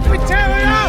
पीछे हो जाओ।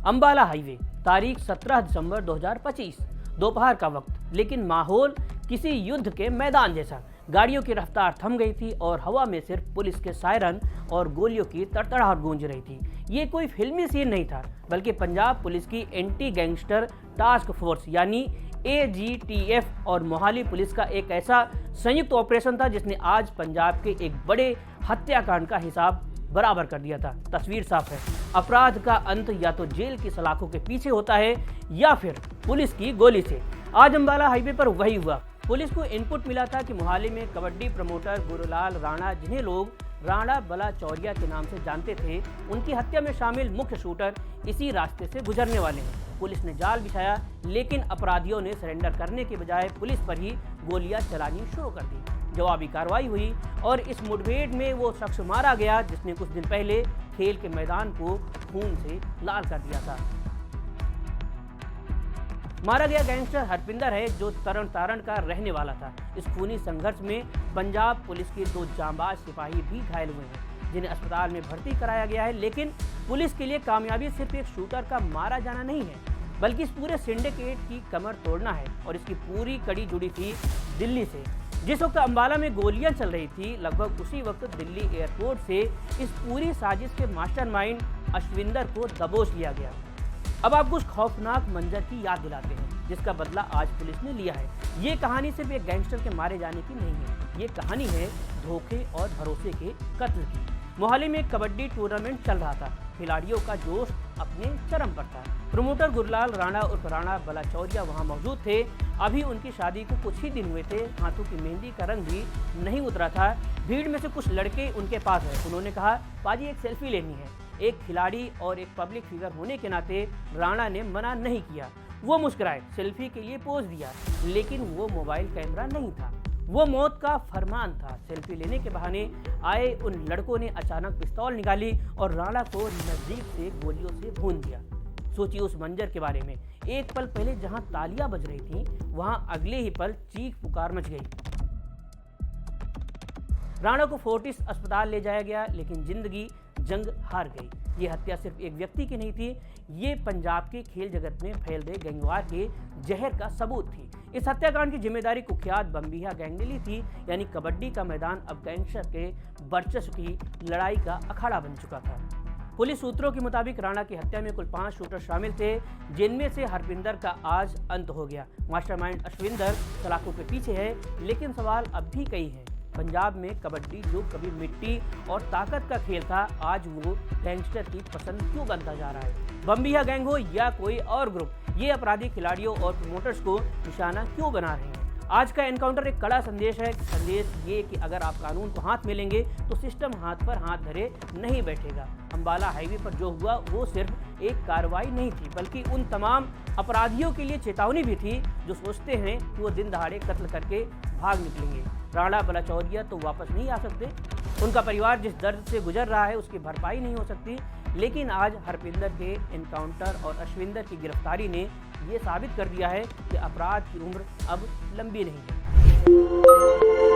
अंबाला हाईवे, तारीख 17 दिसंबर 2025, दोपहर का वक्त, लेकिन माहौल किसी युद्ध के मैदान जैसा। गाड़ियों की रफ्तार थम गई थी और हवा में सिर्फ पुलिस के सायरन और गोलियों की तड़तड़ाहट गूंज रही थी। ये कोई फिल्मी सीन नहीं था, बल्कि पंजाब पुलिस की एंटी गैंगस्टर टास्क फोर्स यानी AGTF और मोहाली पुलिस का एक ऐसा संयुक्त ऑपरेशन था जिसने आज पंजाब के एक बड़े हत्याकांड का हिसाब बराबर कर दिया था। तस्वीर साफ है, अपराध का अंत या तो जेल की सलाखों के पीछे होता है या फिर पुलिस की गोली से। आज अंबाला हाईवे पर वही हुआ। पुलिस को इनपुट मिला था कि मोहाली में कबड्डी प्रमोटर गुरुलाल राणा, जिन्हें लोग राणा बलाचौरिया के नाम से जानते थे, उनकी हत्या में शामिल मुख्य शूटर इसी रास्ते से गुजरने वाले हैं। पुलिस ने जाल बिछाया, लेकिन अपराधियों ने सरेंडर करने के बजाय पुलिस पर ही गोलियां चलानी शुरू कर दी। जवाबी कार्रवाई हुई और इस मुठभेड़ में वो शख्स मारा गया जिसने कुछ दिन पहले खेल के मैदान को खून से लाल कर दिया था। मारा गया गैंगस्टर हरपिंदर है, जो तरन तारण का रहने वाला था। इस खूनी संघर्ष में पंजाब पुलिस के 2 जांबाज सिपाही भी घायल हुए हैं, जिन्हें अस्पताल में भर्ती कराया गया है। लेकिन पुलिस के लिए कामयाबी सिर्फ एक शूटर का मारा जाना नहीं है, बल्कि इस पूरे सिंडिकेट की कमर तोड़ना है। और इसकी पूरी कड़ी जुड़ी थी दिल्ली से। जिस वक्त अंबाला में गोलियां चल रही थी, लगभग उसी वक्त दिल्ली एयरपोर्ट से इस पूरी साजिश के मास्टरमाइंड अश्विंदर को दबोच लिया गया। अब आपको उस खौफनाक मंजर की याद दिलाते हैं जिसका बदला आज पुलिस ने लिया है। ये कहानी सिर्फ एक गैंगस्टर के मारे जाने की नहीं है, ये कहानी है धोखे और भरोसे के कत्ल की। मोहाली में कबड्डी टूर्नामेंट चल रहा था, खिलाड़ियों का जोश अपने चरम पर था। प्रमोटर गुरुलाल राणा उर्फ राणा बलाचौरिया वहां मौजूद थे। अभी उनकी शादी को कुछ ही दिन हुए थे, हाथों की मेहंदी का रंग भी नहीं उतरा था। भीड़ में से कुछ लड़के उनके पास है। उन्होंने कहा, पाजी एक सेल्फी लेनी है। एक खिलाड़ी और एक पब्लिक फिगर होने के नाते राणा ने मना नहीं किया। वो मुस्कुराए, सेल्फी के लिए पोज दिया, लेकिन वो मोबाइल कैमरा नहीं था, वो मौत का फरमान था। सेल्फी लेने के बहाने आए उन लड़कों ने अचानक पिस्तौल निकाली और राणा को नजदीक से गोलियों से भून दिया। सोचिए उस मंजर के बारे में। एक पल पहले जहां तालियां बज रही थी, वहां अगले ही पल चीख पुकार मच गई। राणा को फोर्टिस अस्पताल ले जाया गया, लेकिन जिंदगी जंग हार गई। ये हत्या सिर्फ एक व्यक्ति की नहीं थी, ये पंजाब के खेल जगत में फैल रहे गैंगवार के जहर का सबूत थी। इस हत्याकांड की जिम्मेदारी कुख्यात बम्बिया गैंग ने ली थी। यानी कबड्डी का मैदान अब गैंगस्टर के वर्चस्व की लड़ाई का अखाड़ा बन चुका था। पुलिस सूत्रों के मुताबिक राणा की हत्या में कुल 5 शूटर शामिल थे, जिनमें से हरपिंदर का आज अंत हो गया। मास्टरमाइंड अश्विंदर सलाखों के पीछे है, लेकिन सवाल अब भी कई हैं। पंजाब में कबड्डी, जो कभी मिट्टी और ताकत का खेल था, आज वो गैंगस्टर की पसंद क्यों बनता जा रहा है? बम्बिया गैंग हो या कोई और ग्रुप, ये अपराधी खिलाड़ियों और प्रमोटर्स को निशाना क्यों बना रहे हैं? आज का एनकाउंटर एक कड़ा संदेश है। संदेश ये कि अगर आप कानून को हाथ में लेंगे तो सिस्टम हाथ पर हाथ धरे नहीं बैठेगा। अंबाला हाईवे पर जो हुआ वो सिर्फ एक कार्रवाई नहीं थी, बल्कि उन तमाम अपराधियों के लिए चेतावनी भी थी जो सोचते हैं कि वो दिन दहाड़े कत्ल करके भाग निकलेंगे। राणा बलाचौरिया तो वापस नहीं आ सकते, उनका परिवार जिस दर्द से गुजर रहा है उसकी भरपाई नहीं हो सकती। लेकिन आज हरपिंदर के एनकाउंटर और अश्विंदर की गिरफ्तारी ने ये साबित कर दिया है कि अपराध की उम्र अब लंबी नहीं है।